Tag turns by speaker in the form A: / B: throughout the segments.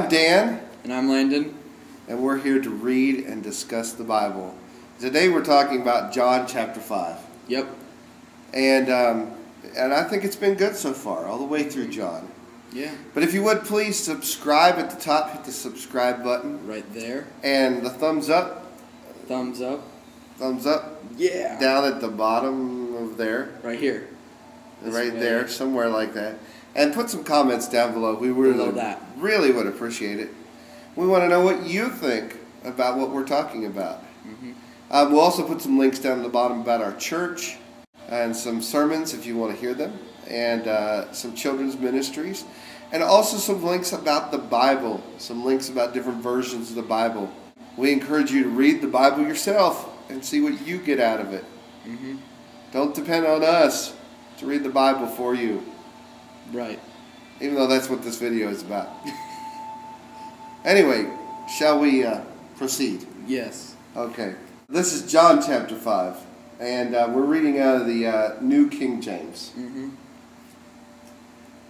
A: I'm Dan.
B: And I'm Landon.
A: And we're here to read and discuss the Bible. Today we're talking about John chapter 5.
B: Yep.
A: And I think it's been good so far, all the way through John.
B: Yeah.
A: But if you would, please subscribe at the top. Hit the subscribe button.
B: Right there.
A: And the thumbs up.
B: Thumbs up.
A: Thumbs up.
B: Yeah.
A: Down at the bottom of there.
B: Right here.
A: Right there, somewhere like that. And put some comments down below. We really would appreciate it. We want to know what you think about what we're talking about. Mm-hmm. We'll also put some links down at the bottom about our church and some sermons if you want to hear them, and some children's ministries, and also some links about the Bible, some links about different versions of the Bible. We encourage you to read the Bible yourself and see what you get out of it. Mm-hmm. Don't depend on us to read the Bible for you.
B: Right.
A: Even though that's what this video is about. Anyway, shall we proceed?
B: Yes.
A: Okay. This is John chapter 5, and we're reading out of the New King James. Mm-hmm.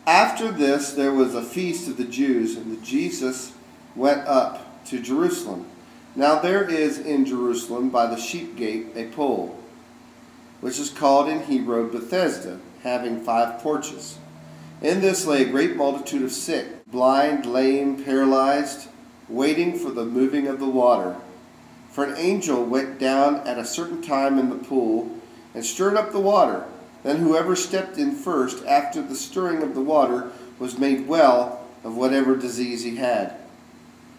A: After this, there was a feast of the Jews, and Jesus went up to Jerusalem. Now there is in Jerusalem by the sheep gate a pool, which is called in Hebrew Bethesda, having 5 porches. In this lay a great multitude of sick, blind, lame, paralyzed, waiting for the moving of the water. For an angel went down at a certain time in the pool and stirred up the water. Then whoever stepped in first after the stirring of the water was made well of whatever disease he had.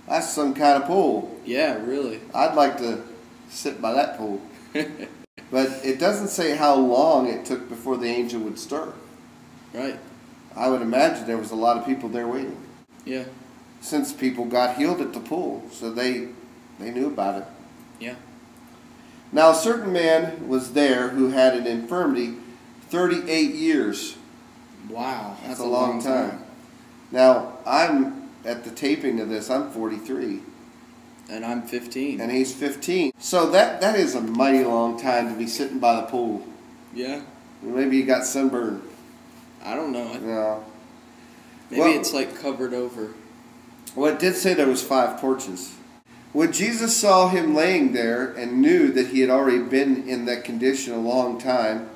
A: That's some kind of pool.
B: Yeah, really.
A: I'd like to sit by that pool. But it doesn't say how long it took before the angel would stir.
B: Right.
A: I would imagine there was a lot of people there waiting.
B: Yeah.
A: Since people got healed at the pool, so they knew about it.
B: Yeah.
A: Now a certain man was there who had an infirmity 38 years.
B: Wow,
A: that's a long time. Now, I'm at the taping of this, I'm 43.
B: And I'm 15.
A: And he's 15. So that is a mighty long time to be sitting by the pool.
B: Yeah.
A: Maybe you got sunburned.
B: I don't know.
A: No.
B: Maybe it's like covered over.
A: Well, it did say there was 5 porches. When Jesus saw him laying there and knew that he had already been in that condition a long time,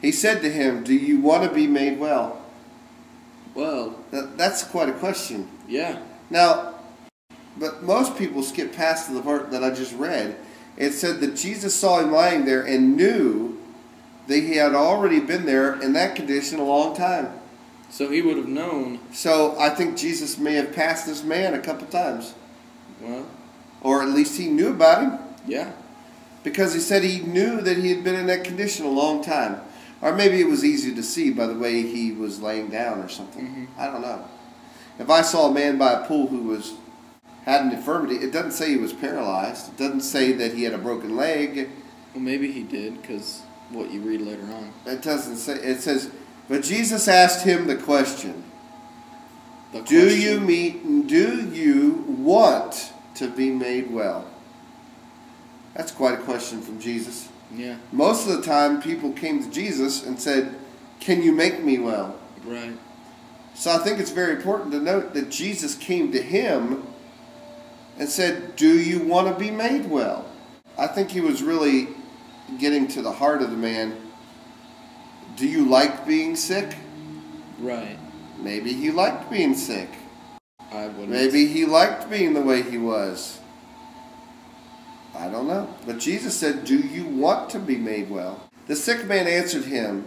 A: he said to him, "Do you want to be made well?"
B: Well,
A: that's quite a question.
B: Yeah.
A: Now, but most people skip past the part that I just read. It said that Jesus saw him lying there and knew that he had already been there in that condition a long time.
B: So he would have known.
A: So I think Jesus may have passed this man a couple times.
B: Well.
A: Or at least he knew about him.
B: Yeah. Because
A: he said he knew that he had been in that condition a long time. Or maybe it was easy to see by the way he was laying down or something. Mm-hmm. I don't know. If I saw a man by a pool who had an infirmity, it doesn't say he was paralyzed. It doesn't say that he had a broken leg.
B: Well, maybe he did, because what you read later on.
A: It doesn't say. It says, but Jesus asked him the question. Do you want to be made well? That's quite a question from Jesus.
B: Yeah.
A: Most of the time, people came to Jesus and said, "Can you make me well?"
B: Right.
A: So I think it's very important to note that Jesus came to him and said, "Do you want to be made well?" I think he was really getting to the heart of the man. Do you like being sick?
B: Right.
A: Maybe he liked being sick.
B: I wouldn't.
A: Maybe he liked being the way he was. I don't know. But Jesus said, "Do you want to be made well?" The sick man answered him,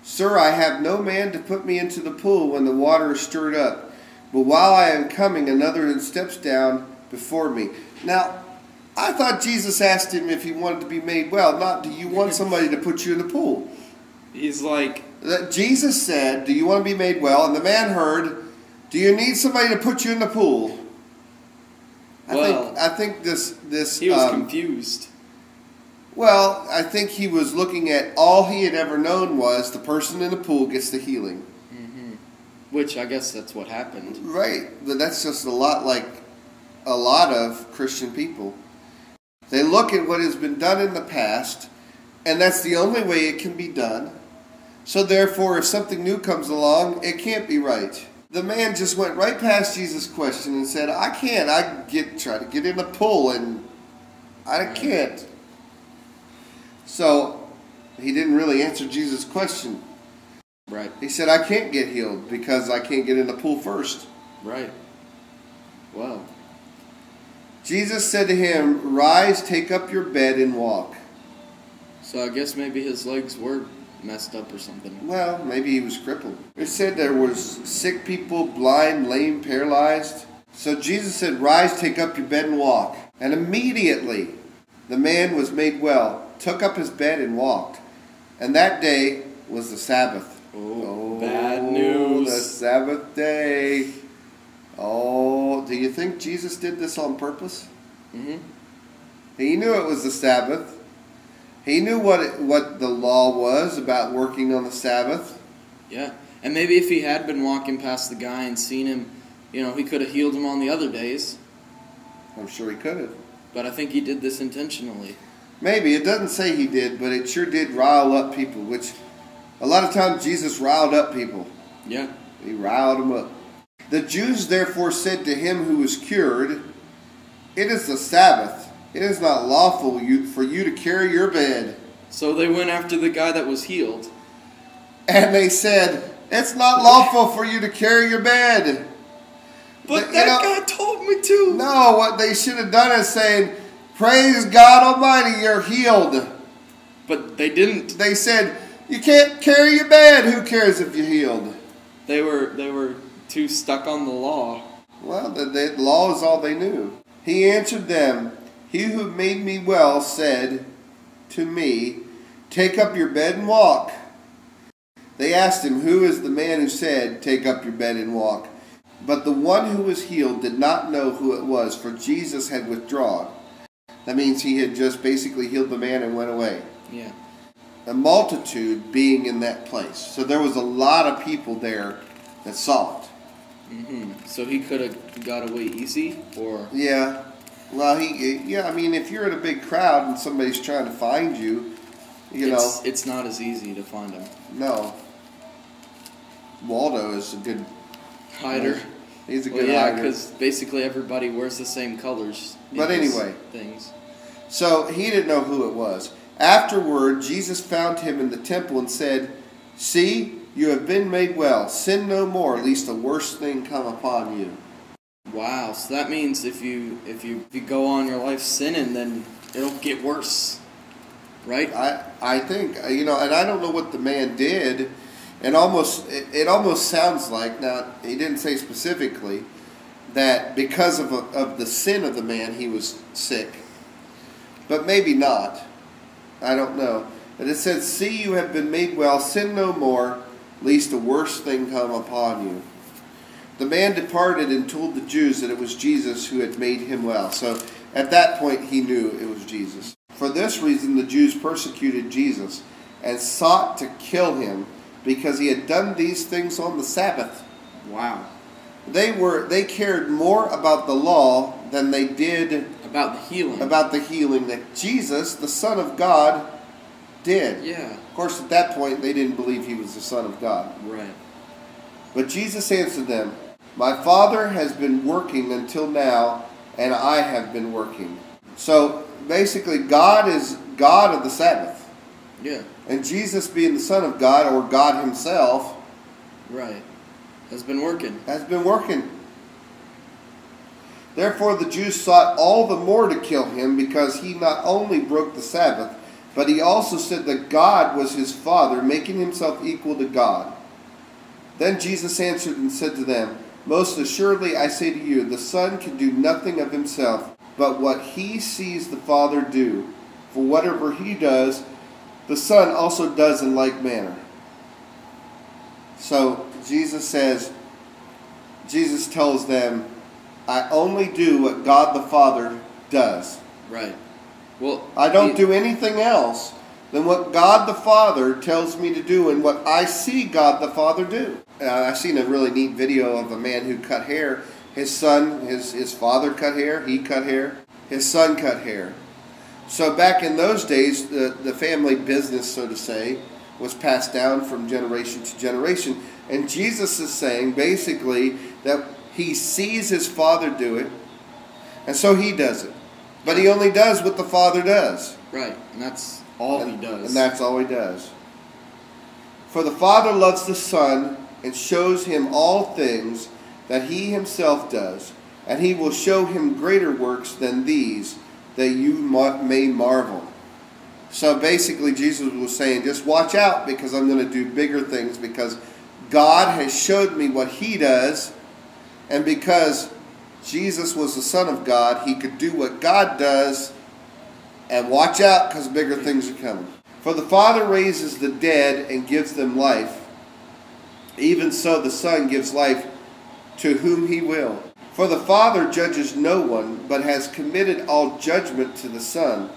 A: "Sir, I have no man to put me into the pool when the water is stirred up. But while I am coming, another steps down before me." Now, I thought Jesus asked him if he wanted to be made well, not do you want somebody to put you in the pool.
B: He's like...
A: Jesus said, "Do you want to be made well?" And the man heard, "Do you need somebody to put you in the pool?" I think this
B: he was confused.
A: Well, I think he was looking at all he had ever known was the person in the pool gets the healing.
B: Mm-hmm. Which I guess that's what happened.
A: Right, but that's just a lot like a lot of Christian people. They look at what has been done in the past, and that's the only way it can be done. So therefore, if something new comes along, it can't be right. The man just went right past Jesus' question and said, I can't. Try to get in a pool and I can't. So he didn't really answer Jesus' question.
B: Right.
A: He said, I can't get healed because I can't get in the pool first.
B: Right. Well.
A: Jesus said to him, rise, take up your bed and walk.
B: So I guess maybe his legs were messed up or something.
A: Well, maybe he was crippled. It said there was sick people, blind, lame, paralyzed. So Jesus said, rise, take up your bed and walk. And immediately the man was made well, took up his bed and walked. And that day was the Sabbath.
B: Oh, bad news.
A: The Sabbath day. Oh, do you think Jesus did this on purpose?
B: Mm-hmm.
A: He knew it was the Sabbath. He knew what the law was about working on the Sabbath.
B: Yeah, and maybe if he had been walking past the guy and seen him, he could have healed him on the other days.
A: I'm sure he could have.
B: But I think he did this intentionally.
A: Maybe. It doesn't say he did, but it sure did rile up people, which a lot of times Jesus riled up people.
B: Yeah.
A: He riled them up. The Jews therefore said to him who was cured, it is the Sabbath. It is not lawful for you to carry your bed.
B: So they went after the guy that was healed.
A: And they said, it's not lawful for you to carry your bed.
B: But that guy told me to.
A: No, what they should have done is saying, praise God Almighty, you're healed.
B: But they didn't.
A: They said, you can't carry your bed. Who cares if you're healed?
B: They were too stuck on the law.
A: Well, the law is all they knew. He answered them, he who made me well said to me, take up your bed and walk. They asked him, who is the man who said, take up your bed and walk? But the one who was healed did not know who it was, for Jesus had withdrawn. That means he had just basically healed the man and went away.
B: Yeah.
A: A multitude being in that place. So there was a lot of people there that saw it.
B: Mm-hmm. So he could have got away easy, or?
A: Yeah. Well, I mean, if you're in a big crowd and somebody's trying to find you,
B: it's not as easy to find him.
A: No. Waldo is a good
B: hider.
A: He's a good hider.
B: Because basically everybody wears the same colors.
A: But anyway.
B: Things.
A: So he didn't know who it was. Afterward, Jesus found him in the temple and said, see, you have been made well. Sin no more, lest a worse thing come upon you.
B: Wow, so that means if you go on your life sinning, then it'll get worse, right?
A: I think, and I don't know what the man did, and it almost sounds like, now he didn't say specifically, that because of the sin of the man he was sick, but maybe not. I don't know. But it says, see, you have been made well, sin no more, lest a worse thing come upon you. The man departed and told the Jews that it was Jesus who had made him well. So at that point he knew it was Jesus. For this reason the Jews persecuted Jesus and sought to kill him because he had done these things on the Sabbath.
B: Wow.
A: They cared more about the law than they did
B: about the healing.
A: About the healing that Jesus, the Son of God, did.
B: Yeah.
A: Of course, at that point they didn't believe he was the Son of God.
B: Right.
A: But Jesus answered them, my Father has been working until now, and I have been working. So, basically, God is God of the Sabbath.
B: Yeah.
A: And Jesus, being the Son of God, or God himself,
B: right, has been working.
A: Therefore, the Jews sought all the more to kill him, because he not only broke the Sabbath, but he also said that God was his Father, making himself equal to God. Then Jesus answered and said to them, most assuredly I say to you, the Son can do nothing of himself, but what he sees the Father do. For whatever he does, the Son also does in like manner. So Jesus tells them, I only do what God the Father does.
B: Right. Well,
A: I don't do anything else than what God the Father tells me to do and what I see God the Father do. I've seen a really neat video of a man who cut hair. His son, his father cut hair, he cut hair, his son cut hair. So back in those days, the family business, so to say, was passed down from generation to generation. And Jesus is saying basically that he sees his Father do it, and so he does it. But he only does what the Father does.
B: Right, and that's all he does.
A: And that's all he does. For the Father loves the Son and shows him all things that he himself does, and he will show him greater works than these, that you may marvel. So basically Jesus was saying, just watch out, because I'm going to do bigger things, because God has showed me what he does, and because Jesus was the Son of God, he could do what God does, and watch out, because bigger things are coming. For the Father raises the dead and gives them life. Even so the Son gives life to whom he will. For the Father judges no one, but has committed all judgment to the Son,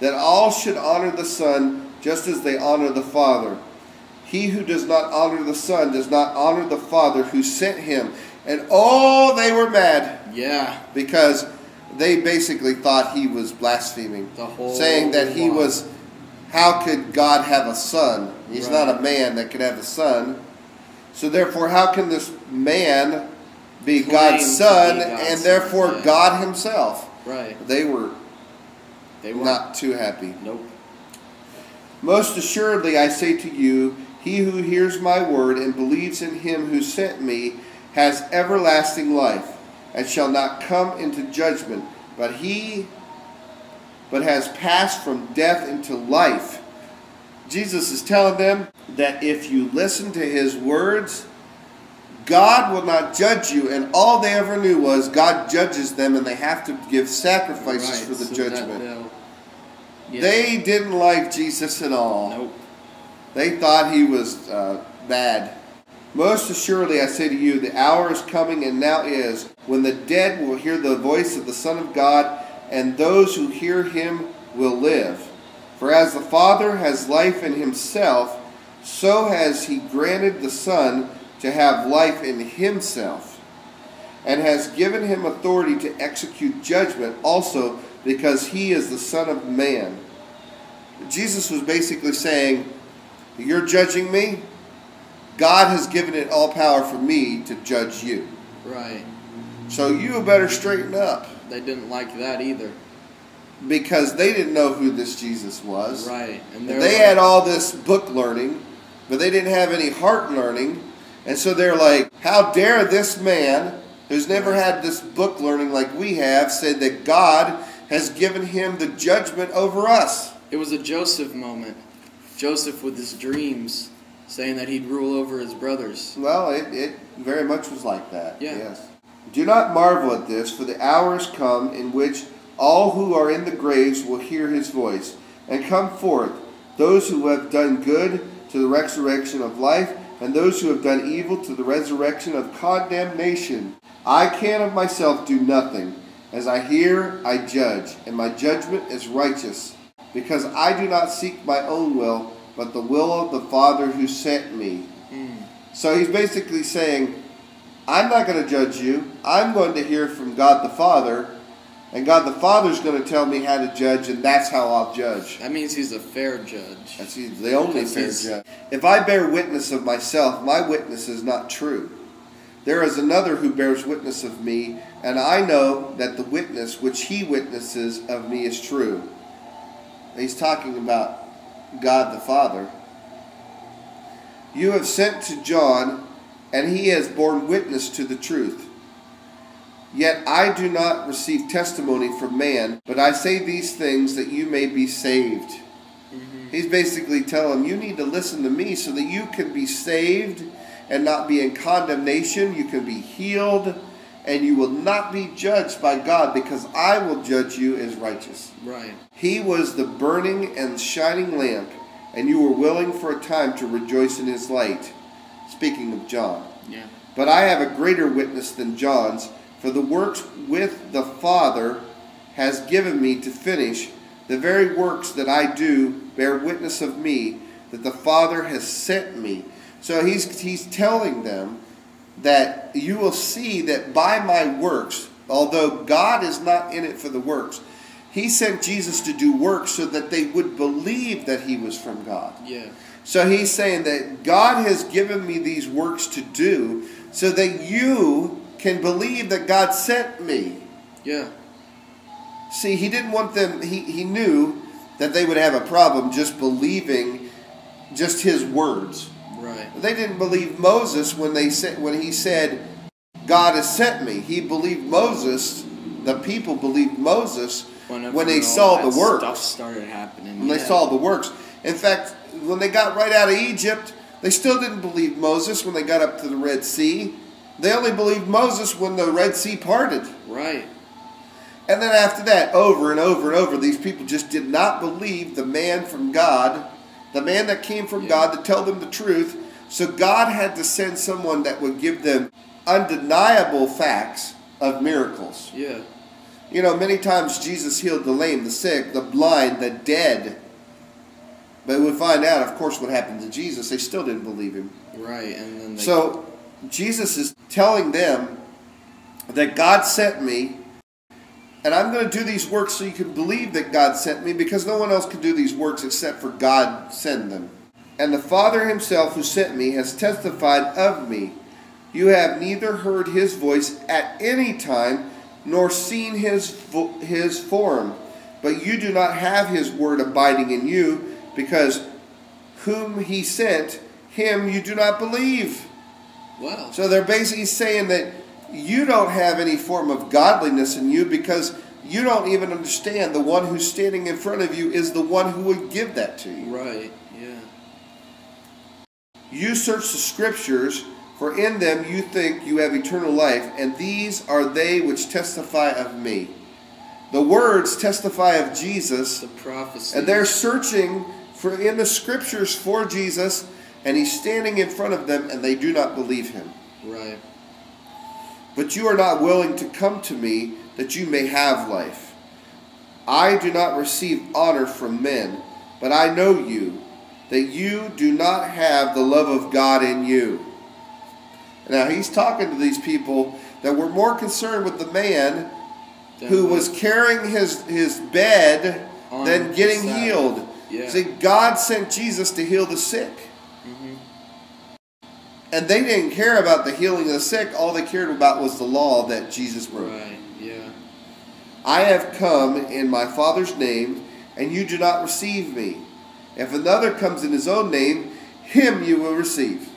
A: that all should honor the Son just as they honor the Father. He who does not honor the Son does not honor the Father who sent him. And oh, they were mad.
B: Yeah.
A: Because they basically thought he was blaspheming. Saying that he was, how could God have a son? He's not a man that could have a son. So therefore, how can this man be God's son and therefore God himself?
B: Right.
A: They were not too happy.
B: Nope.
A: Most assuredly I say to you, he who hears my word and believes in him who sent me has everlasting life, and shall not come into judgment, but has passed from death into life. Jesus is telling them that if you listen to his words, God will not judge you. And all they ever knew was God judges them, and they have to give sacrifices for the judgment. They didn't like Jesus at all.
B: Nope.
A: They thought he was bad. Most assuredly I say to you, the hour is coming, and now is, when the dead will hear the voice of the Son of God, and those who hear him will live. For as the Father has life in himself, so has he granted the Son to have life in himself, and has given him authority to execute judgment also, because he is the Son of Man. Jesus was basically saying, you're judging me? God has given it all power for me to judge you.
B: Right.
A: So you better straighten up.
B: They didn't like that either.
A: Because they didn't know who this Jesus was.
B: Right.
A: And they had all this book learning, but they didn't have any heart learning. And so they're like, how dare this man, who's never had this book learning like we have, say that God has given him the judgment over us.
B: It was a Joseph moment. Joseph with his dreams, saying that he'd rule over his brothers.
A: Well, it very much was like that.
B: Yeah.
A: Yes. Do not marvel at this, for the hour is come in which all who are in the graves will hear his voice, and come forth, those who have done good to the resurrection of life, and those who have done evil to the resurrection of condemnation. I can of myself do nothing. As I hear, I judge, and my judgment is righteous, because I do not seek my own will, but the will of the Father who sent me. So he's basically saying, I'm not going to judge you. I'm going to hear from God the Father, and God the Father's going to tell me how to judge, and that's how I'll judge.
B: That means he's a fair judge.
A: That's the only fair judge. If I bear witness of myself, my witness is not true. There is another who bears witness of me, and I know that the witness which he witnesses of me is true. He's talking about God the Father. You have sent to John, and he has borne witness to the truth. Yet I do not receive testimony from man, but I say these things that you may be saved. He's basically telling them, you need to listen to me so that you can be saved and not be in condemnation. You can be healed, and you will not be judged by God, because I will judge you as righteous.
B: Right.
A: He was the burning and shining lamp, and you were willing for a time to rejoice in his light. Speaking of John.
B: Yeah.
A: But I have a greater witness than John's, for the works with the Father has given me to finish. The very works that I do bear witness of me, that the Father has sent me. So he's telling them that you will see that by my works, although God is not in it for the works, He sent Jesus to do work so that they would believe that he was from God.
B: Yeah.
A: So he's saying that God has given me these works to do so that you can believe that God sent me.
B: Yeah.
A: See, he didn't want them, he knew that they would have a problem just believing just his words.
B: Right.
A: They didn't believe Moses when he said, God has sent me. He believed Moses, the people believed Moses when they saw the works.
B: Stuff started happening.
A: When they saw the works. In fact, when they got right out of Egypt, they still didn't believe Moses when they got up to the Red Sea. They only believed Moses when the Red Sea parted.
B: Right.
A: And then after that, over and over and over, these people just did not believe the man from God, the man that came from God to tell them the truth. So God had to send someone that would give them undeniable facts of miracles.
B: Yeah.
A: You know, many times Jesus healed the lame, the sick, the blind, the dead. But we find out, of course, what happened to Jesus. They still didn't believe him.
B: Right. And then
A: So Jesus is telling them that God sent me, and I'm going to do these works so you can believe that God sent me, because no one else can do these works except for God send them. And the Father himself who sent me has testified of me. You have neither heard his voice at any time, nor seen his form. But you do not have his word abiding in you, because whom he sent, him you do not believe.
B: Wow.
A: So they're basically saying that you don't have any form of godliness in you because you don't even understand the one who's standing in front of you is the one who would give that to you.
B: Right, yeah.
A: You search the scriptures, for in them you think you have eternal life, and these are they which testify of me. The words testify of Jesus.
B: The prophecy.
A: And they're searching for in the scriptures for Jesus, and he's standing in front of them, and they do not believe him.
B: Right.
A: But you are not willing to come to me that you may have life. I do not receive honor from men, but I know you, that you do not have the love of God in you. Now he's talking to these people that were more concerned with the man who was carrying his bed than getting healed.
B: Yeah.
A: See, God sent Jesus to heal the sick.
B: Mm-hmm.
A: And they didn't care about the healing of the sick. All they cared about was the law that Jesus wrote.
B: Right, yeah.
A: I have come in my Father's name, and you do not receive me. If another comes in his own name, him you will receive.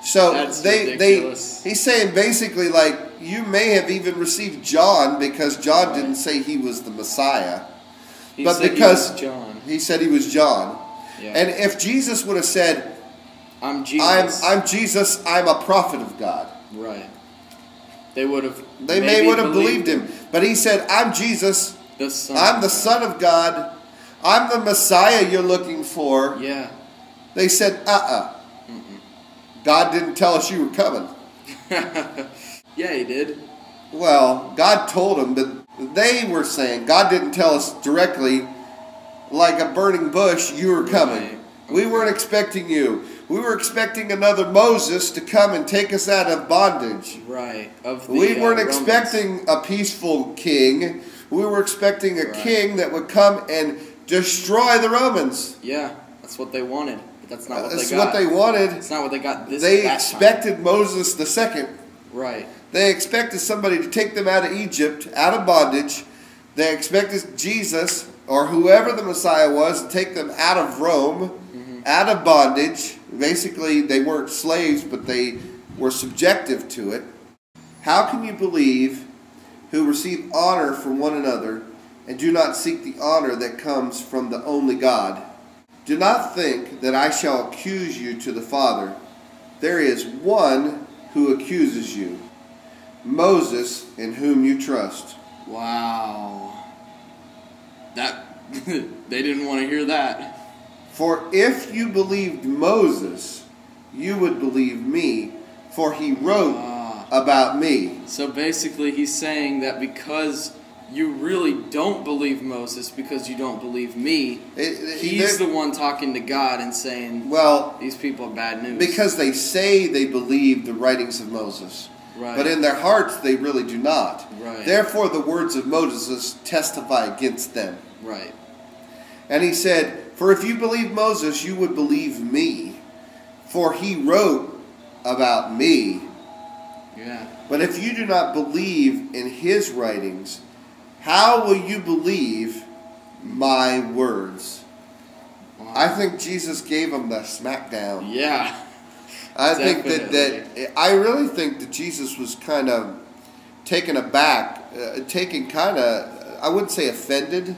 A: So
B: That's ridiculous.
A: he's saying basically like you may have even received John because John didn't say he was the Messiah.
B: He
A: but
B: said
A: because
B: he was John.
A: He said he was John.
B: Yeah.
A: And if Jesus would have said,
B: I'm Jesus.
A: I'm Jesus, I'm a prophet of God.
B: Right. They would have.
A: They may would have believed him. But he said, I'm Jesus. I'm the Son of God. I'm the Messiah you're looking for.
B: Yeah.
A: They said, God didn't tell us you were coming.
B: Yeah, he did.
A: Well, God told them, but they were saying, God didn't tell us directly, like a burning bush, you were coming.
B: Right.
A: We weren't expecting you. We were expecting another Moses to come and take us out of bondage.
B: Right.
A: We weren't expecting a peaceful king. We were expecting a king that would come and destroy the Romans.
B: Yeah, that's what they wanted. But that's not what they got.
A: That's what they wanted.
B: It's not what they got
A: They expected Moses the second.
B: Right.
A: They expected somebody to take them out of Egypt, out of bondage. They expected Jesus, or whoever the Messiah was, to take them out of Rome, out of bondage. Basically, they weren't slaves, but they were subjective to it. How can you believe who receive honor from one another and do not seek the honor that comes from the only God? Do not think that I shall accuse you to the Father. There is one who accuses you, Moses, in whom you trust.
B: Wow. That they didn't want to hear that.
A: For if you believed Moses, you would believe me, for he wrote about me.
B: So basically he's saying that because you really don't believe Moses because you don't believe me, he's the one talking to God and saying, well, these people are bad news.
A: Because they say they believe the writings of Moses.
B: Right.
A: But in their hearts they really do not.
B: Right.
A: Therefore the words of Moses testify against them.
B: Right.
A: And he said, for if you believe Moses, you would believe me, for he wrote about me.
B: Yeah.
A: But if you do not believe in his writings, how will you believe my words?
B: Wow.
A: I think Jesus gave them the smackdown.
B: Yeah.
A: I think I really think that Jesus was kind of taken aback, I wouldn't say offended,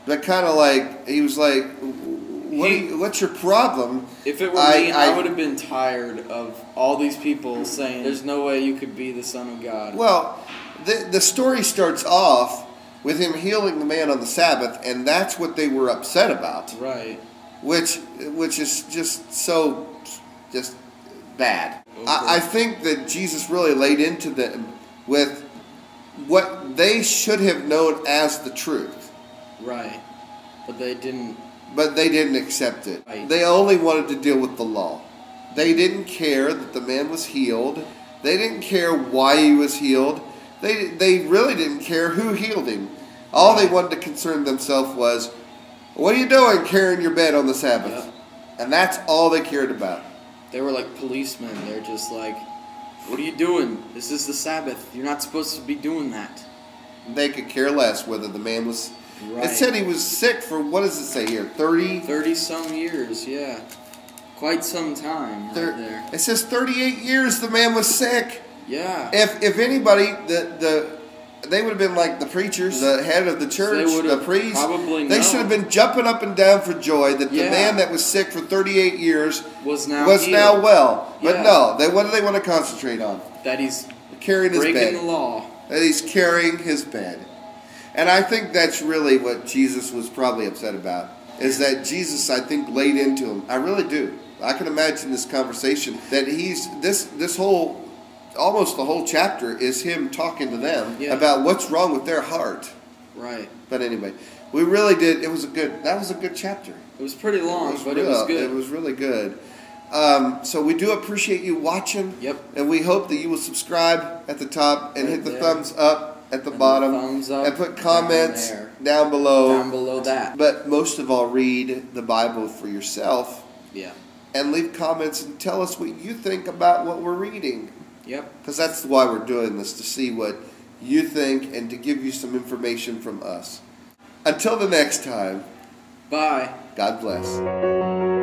A: but kind of like, he was like, what's your problem?
B: If it were me, I would have been tired of all these people saying, there's no way you could be the Son of God.
A: Well, the story starts off with him healing the man on the Sabbath, and that's what they were upset about.
B: Right.
A: Which is just so bad. I think that Jesus really laid into them with what they should have known as the truth.
B: Right. But they didn't.
A: But they didn't accept it.
B: Right.
A: They only wanted to deal with the law. They didn't care that the man was healed. They didn't care why he was healed. They really didn't care who healed him. All they wanted to concern themselves was, what are you doing carrying your bed on the Sabbath?
B: Yep.
A: And that's all they cared about.
B: They were like policemen. They're just like, what are you doing? This is the Sabbath. You're not supposed to be doing that.
A: They could care less whether the man was...
B: Right.
A: It said he was sick for, what does it say here, 30?
B: 30-some years, yeah. Quite some time right there.
A: It says 38 years the man was sick.
B: Yeah.
A: If anybody, they would have been like the preachers, the head of the church, the priest. They should have been jumping up and down for joy that the man that was sick for 38 years was now well. But no, what do they want to concentrate on?
B: That he's
A: carrying his bed.
B: Breaking the law.
A: That he's carrying his bed. And I think that's really what Jesus was probably upset about. Is that Jesus, I think, laid into him. I really do. I can imagine this conversation that this whole, almost the whole chapter is him talking to them about what's wrong with their heart.
B: Right.
A: But anyway, we really did. That was a good chapter.
B: It was pretty long, but it was good.
A: It was really good. So we do appreciate you watching.
B: Yep.
A: And we hope that you will subscribe at the top and hit the thumbs up at the bottom, and put comments down below.
B: Down below that.
A: But most of all, read the Bible for yourself.
B: Yeah.
A: And leave comments and tell us what you think about what we're reading.
B: Yep.
A: Because that's why we're doing this, to see what you think and to give you some information from us. Until the next time.
B: Bye.
A: God bless.